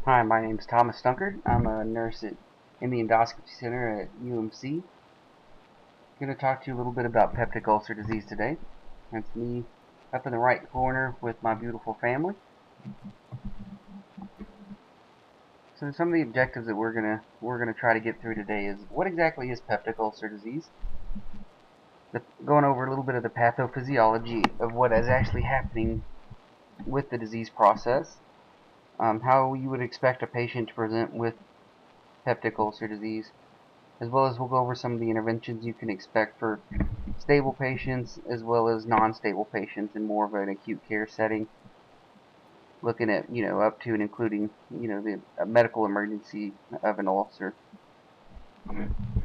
Hi, my name is Thomas Stunkard. I'm a nurse in the Endoscopy Center at UMC. I'm going to talk to you a little bit about peptic ulcer disease today. That's me up in the right corner with my beautiful family. So some of the objectives that we're gonna try to get through today is what exactly is peptic ulcer disease? Going over a little bit of the pathophysiology of what is actually happening with the disease process. How you would expect a patient to present with peptic ulcer disease, as well as we'll go over some of the interventions you can expect for stable patients as well as non-stable patients in more of an acute care setting, looking at up to and including the medical emergency of an ulcer.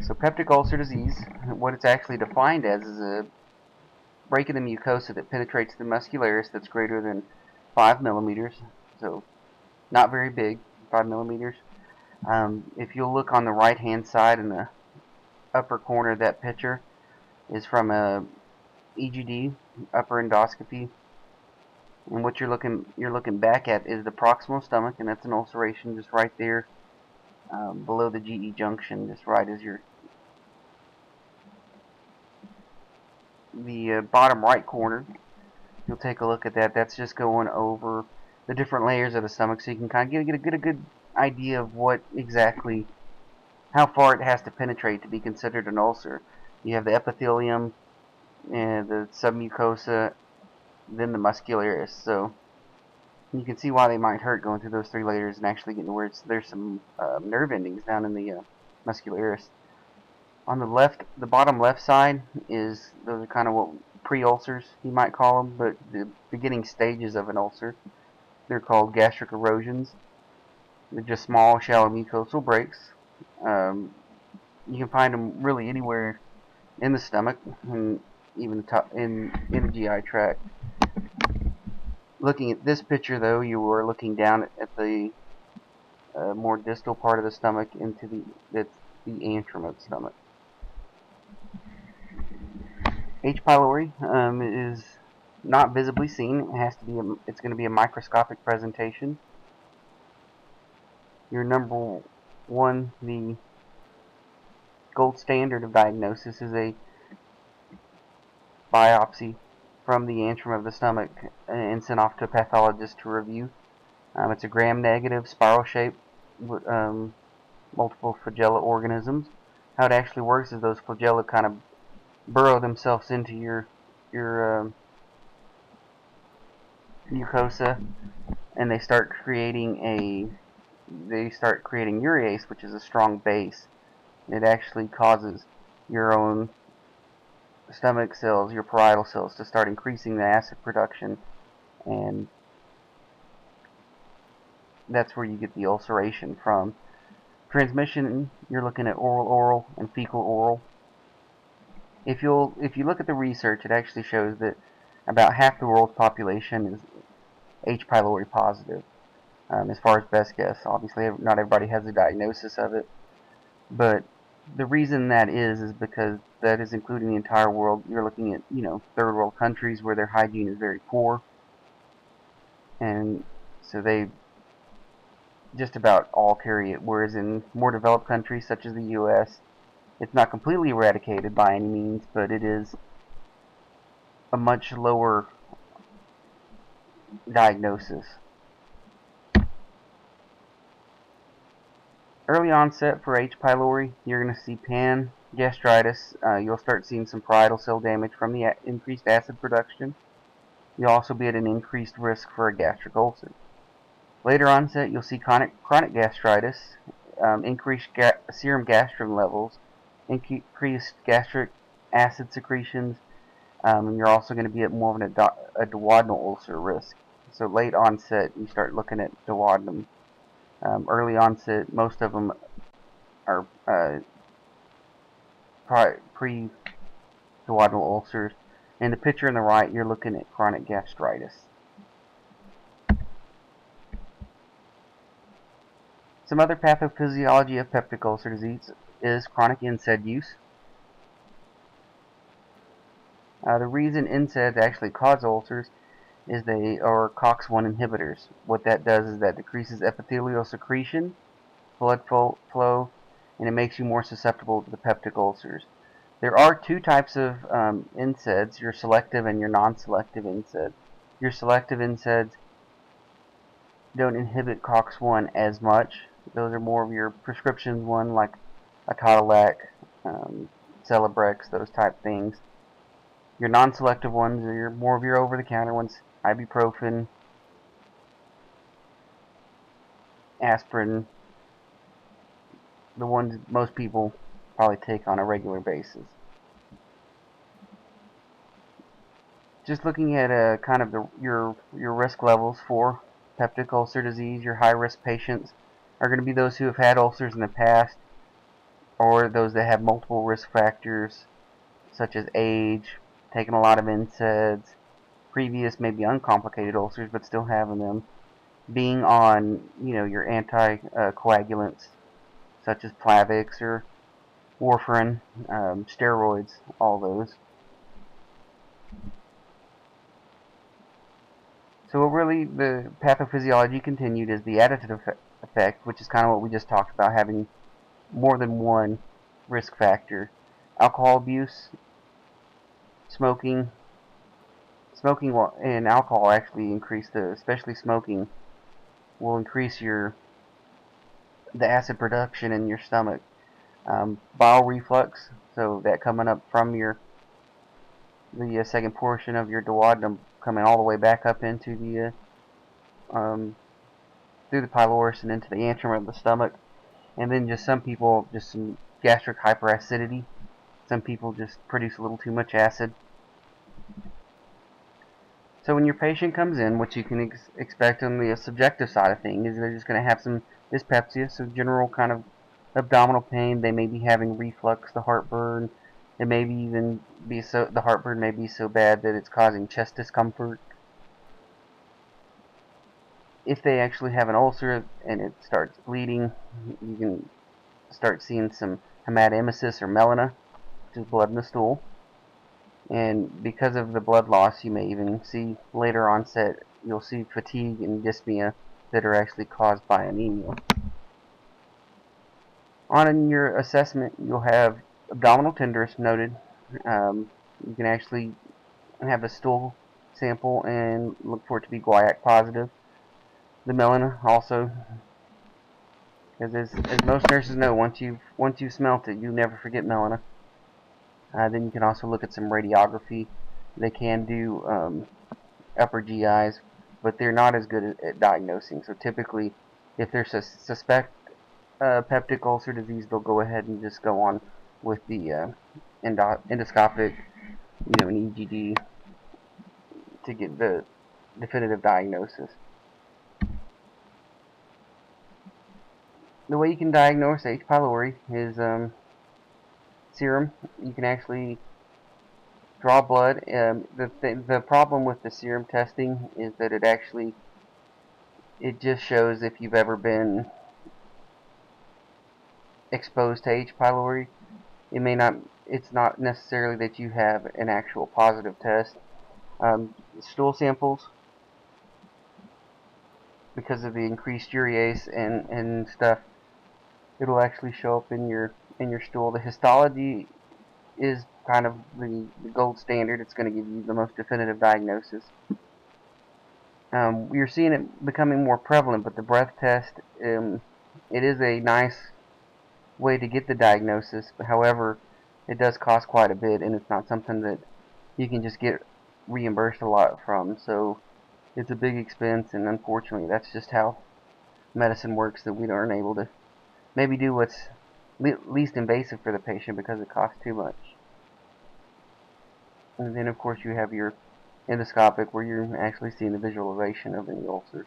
So peptic ulcer disease, what it's actually defined as, is a break in the mucosa that penetrates the muscularis that's greater than 5 millimeters, so not very big, 5 millimeters. If you'll look on the right hand side in the upper corner of that picture is from a EGD, upper endoscopy, and what you're looking back at is the proximal stomach, and that's an ulceration just right there below the GE junction, just right as the bottom right corner. You'll take a look at that. That's just going over the different layers of the stomach, so you can kind of get a good idea of what exactly, how far it has to penetrate to be considered an ulcer. You have the epithelium and the submucosa, then the muscularis. So you can see why they might hurt going through those three layers and actually getting where there's some nerve endings down in the muscularis. On the left, the bottom left side is, those are kind of what pre-ulcers you might call them, but the beginning stages of an ulcer. They're called gastric erosions. They're just small, shallow mucosal breaks. You can find them really anywhere in the stomach and even in the GI tract. Looking at this picture, though, you are looking down at the more distal part of the stomach into the antrum of the stomach. H. pylori is not visibly seen. It has to be. It's going to be a microscopic presentation. Your number one, the gold standard of diagnosis, is a biopsy from the antrum of the stomach and sent off to a pathologist to review. It's a gram-negative, spiral-shaped, multiple flagella organisms. How it actually works is those flagella kind of burrow themselves into your mucosa, and they start creating urease, which is a strong base. It actually causes your own stomach cells, your parietal cells, to start increasing the acid production, and that's where you get the ulceration from. Transmission, you're looking at oral, and fecal-oral. If you look at the research, it actually shows that about half the world's population is H. pylori positive. As far as best guess, obviously not everybody has a diagnosis of it, but the reason that is because that is including the entire world. You're looking at third world countries where their hygiene is very poor, and so they just about all carry it, whereas in more developed countries such as the US, it's not completely eradicated by any means, but it is a much lower diagnosis. Early onset for H. pylori, you're going to see pan gastritis. You'll start seeing some parietal cell damage from the increased acid production. You'll also be at an increased risk for a gastric ulcer. Later onset, you'll see chronic gastritis, increased serum gastrin levels, increased gastric acid secretions, and you're also going to be at more of a duodenal ulcer risk. So late onset, you start looking at duodenum. Early onset, most of them are pre-duodenal ulcers. In the picture on the right, you're looking at chronic gastritis. Some other pathophysiology of peptic ulcer disease is chronic NSAID use. The reason NSAIDs actually cause ulcers is they are COX-1 inhibitors. What that does is that decreases epithelial secretion, blood flow, and it makes you more susceptible to the peptic ulcers. There are two types of NSAIDs, your selective and your non-selective NSAIDs. Your selective NSAIDs don't inhibit COX-1 as much. Those are more of your prescription one, like Atodolac, Celebrex, those type things. Your non-selective ones are more of your over-the-counter ones, ibuprofen, aspirin, the ones most people probably take on a regular basis. Just looking at kind of your risk levels for peptic ulcer disease, your high-risk patients are going to be those who have had ulcers in the past, or those that have multiple risk factors such as age, taking a lot of NSAIDs, previous maybe uncomplicated ulcers but still having them, being on your anticoagulants such as Plavix or warfarin, steroids, all those. So really the pathophysiology continued is the additive effect, which is kind of what we just talked about, having more than one risk factor. Alcohol abuse, smoking and alcohol actually increase especially smoking will increase the acid production in your stomach. Bile reflux, so that coming up from the second portion of your duodenum, coming all the way back up into the through the pylorus and into the antrum of the stomach. And then just some people, just some gastric hyperacidity. Some people just produce a little too much acid. So when your patient comes in, what you can expect on the subjective side of things is they're just going to have some dyspepsia, so general kind of abdominal pain. They may be having reflux, the heartburn. It may even be the heartburn may be so bad that it's causing chest discomfort. If they actually have an ulcer and it starts bleeding, you can start seeing some hematemesis or melena, which is blood in the stool. And because of the blood loss, you may even see later onset, you'll see fatigue and dyspnea that are actually caused by anemia. On your assessment, you'll have abdominal tenderness noted. You can actually have a stool sample and look for it to be guaiac positive. The melena also, because as most nurses know, once you've smelt it, you never forget melena. Then you can also look at some radiography. They can do upper GIs, but they're not as good at diagnosing. So typically, if there's a suspect peptic ulcer disease, they'll go ahead and just go on with the endoscopic, an EGD to get the definitive diagnosis. The way you can diagnose H. pylori is serum. You can actually draw blood. The problem with the serum testing is that it just shows if you've ever been exposed to H. pylori. It's not necessarily that you have an actual positive test. Stool samples, because of the increased urease and stuff, it'll actually show up in your stool. The histology is kind of the gold standard. It's going to give you the most definitive diagnosis. We're seeing it becoming more prevalent, but the breath test, it is a nice way to get the diagnosis. However, it does cost quite a bit, and it's not something that you can just get reimbursed a lot from. So it's a big expense, and unfortunately, that's just how medicine works, that we aren't able to maybe do what's least invasive for the patient because it costs too much. And then, of course, you have your endoscopic, where you're actually seeing the visualization of any ulcers.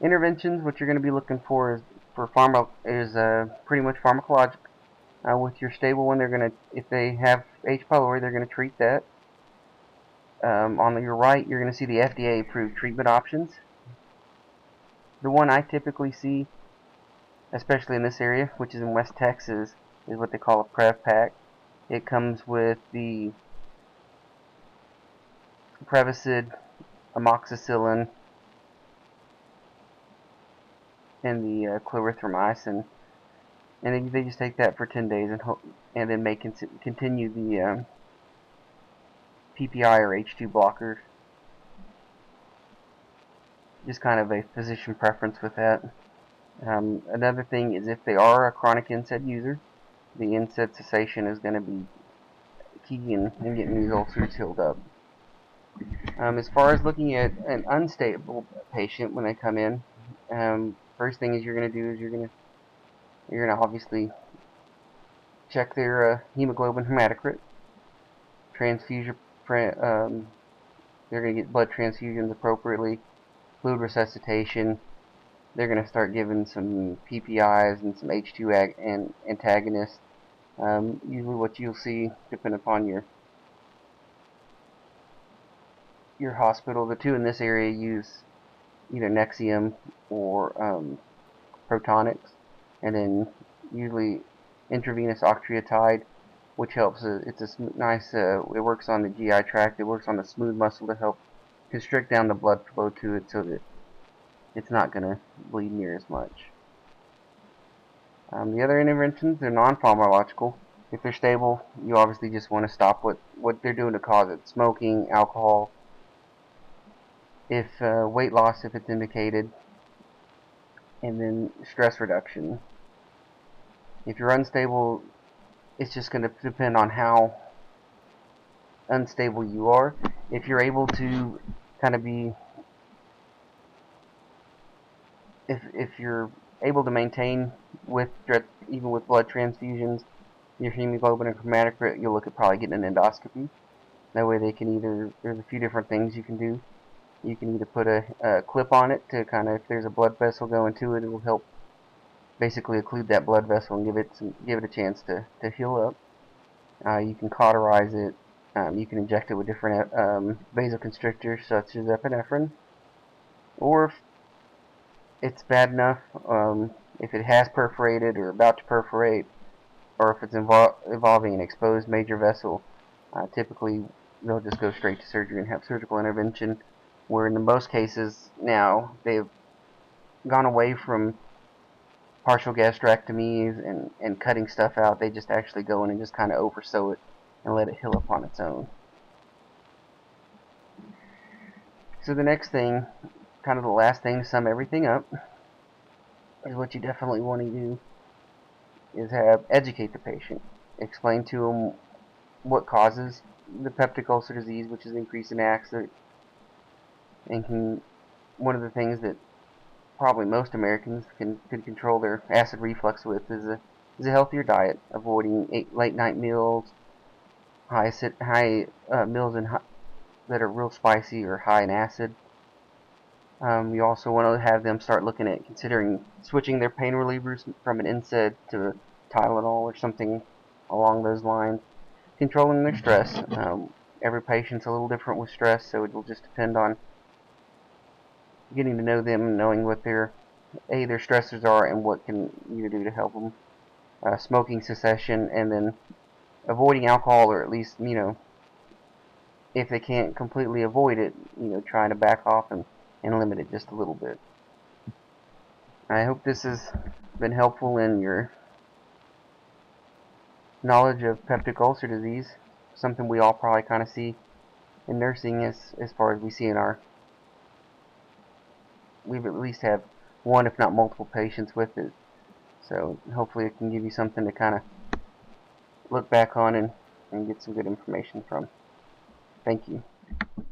Interventions, what you're going to be looking for is pretty much pharmacologic. With your stable one, if they have H. pylori, they're going to treat that. On your right, you're going to see the FDA-approved treatment options. The one I typically see, especially in this area, which is in West Texas, is what they call a Prev Pack. It comes with the Prevacid, amoxicillin, and the clarithromycin, and they just take that for 10 days and then may continue the PPI or H2 blockers. Just kind of a physician preference with that. Another thing is if they are a chronic NSAID user, the NSAID cessation is going to be key in getting these ulcers healed up. As far as looking at an unstable patient when they come in, first thing is you're going to do is you're going to obviously check their hemoglobin hematocrit, transfusion. They're going to get blood transfusions appropriately, fluid resuscitation. They're going to start giving some PPIs and some H2 antagonists. Usually what you'll see, depending upon your hospital, the two in this area use either Nexium or Protonix, and then usually intravenous octreotide, which helps. It's a nice. It works on the GI tract. It works on the smooth muscle to help constrict down the blood flow to it, so that it's not going to bleed near as much. The other interventions, they're non-pharmacological. If they're stable, you obviously just want to stop what they're doing to cause it. Smoking, alcohol. If weight loss, if it's indicated, and then stress reduction. If you're unstable, it's just going to depend on how unstable you are. If you're able to kind of be, if you're able to maintain even with blood transfusions, your hemoglobin and hematocrit, you'll look at probably getting an endoscopy. That way they can there's a few different things you can do. You can either put a clip on it to kind of, if there's a blood vessel going to it, it will help basically occlude that blood vessel and give it a chance to heal up. You can cauterize it. You can inject it with different vasoconstrictors such as epinephrine. Or if it's bad enough, if it has perforated or about to perforate, or if it's involving an exposed major vessel, typically they'll just go straight to surgery and have surgical intervention, where in the most cases now they've gone away from partial gastrectomies and cutting stuff out. They just actually go in and just kind of oversew it and let it heal up on its own. So the next thing, kind of the last thing to sum everything up, is what you definitely want to do is educate the patient. Explain to them what causes the peptic ulcer disease, which is increase in acid, and one of the things that probably most Americans could control their acid reflux with is a healthier diet, avoiding late night meals, high meals that are real spicy or high in acid. You also want to have them start looking at considering switching their pain relievers from an NSAID to Tylenol or something along those lines. Controlling their stress. Every patient's a little different with stress, so it will just depend on getting to know them and knowing what their stressors are and what can you do to help them. Smoking cessation, and then avoiding alcohol, or at least, if they can't completely avoid it, trying to back off and limit it just a little bit. I hope this has been helpful in your knowledge of peptic ulcer disease, something we all probably kind of see in nursing as far as we see we've at least have one, if not multiple patients with it. So hopefully it can give you something to kind of look back on and get some good information from. Thank you.